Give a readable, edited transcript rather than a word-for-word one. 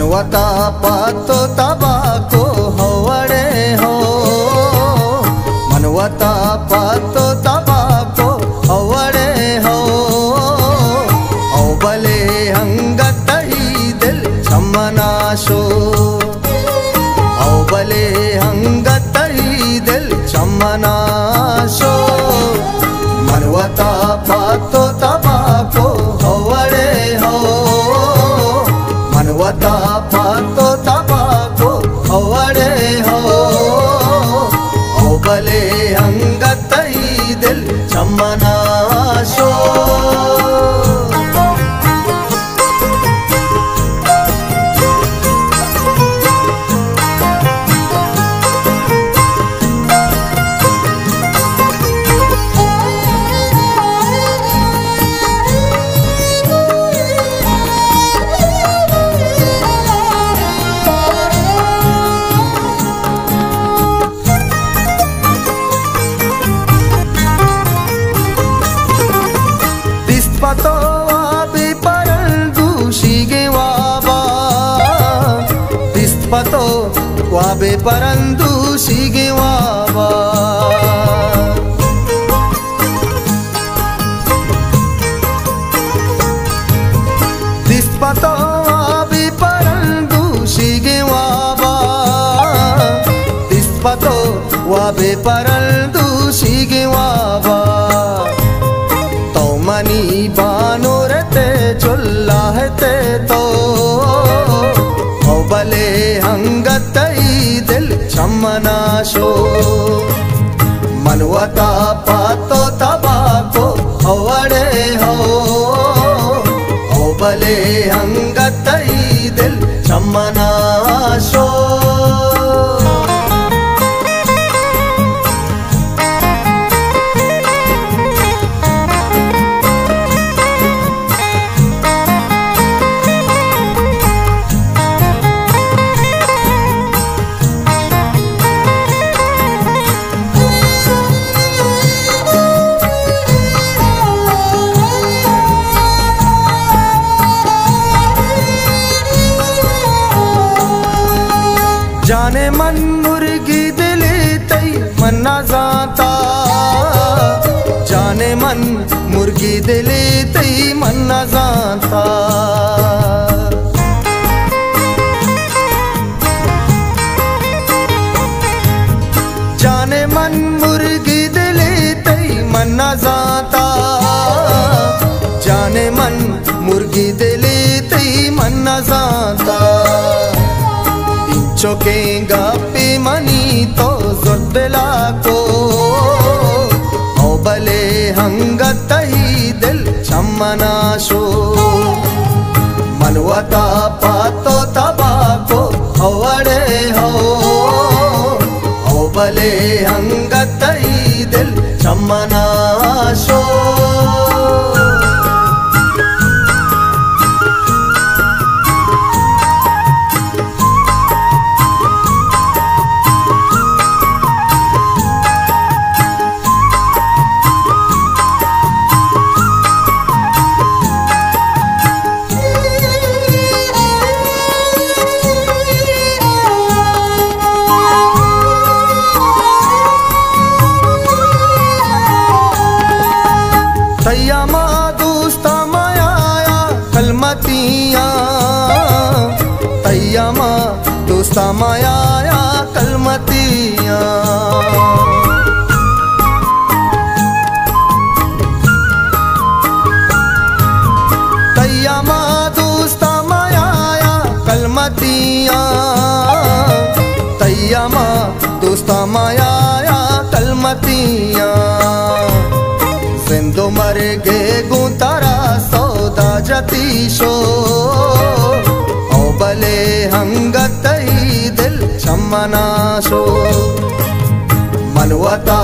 मनवता पातो तबाको हवड़े हो मनवता पातो तबाको हवड़े हो औ बले हंगतई दिल चमनाशो औ बले हंगतई दिल चमनाशो मनवता पातो तबाको हवड़े हो मनवता पातो तबाको हवड़े हो औ बले हंगतई दिल चमनाशो pato wabi parandu shige waba pato wabi parandu shige waba pato wabi parandu shige waba pato wabi parandu shige waba मनी बानोरते चुल्लाहते तो औ बले हंगतई दिल चमनाशो मनवता पातो तबाको हवड़े हो औ बले हंगतई दिल चमनाशो जाने मन मुर्गी दिले तई मन्ना जाता जाने मन मुर्गी दिले तई मन्ना जाता जाने मन मुर्गी दिले तई मन्ना जाता जाने मन मुर्गी दिले तई मन्ना जाता चोकेगा पे मनी तो जुर्दिला को औ बले हंगतई दिल चमनाशो मनवता पातो तबाको हवड़े हो औ बले हंगतई दिल चमनाशो तैयामा दोस्ता माया कलमतिया तैयामा दोस्ता माया कलमतिया तैयामा दोस्ता माया कलमतिया तैयामा दोस्ता माया कलमतिया जिंदो मर गे गुतारा सौदा जतीशो औ बले हंगतई दिल चमनाशो मनवता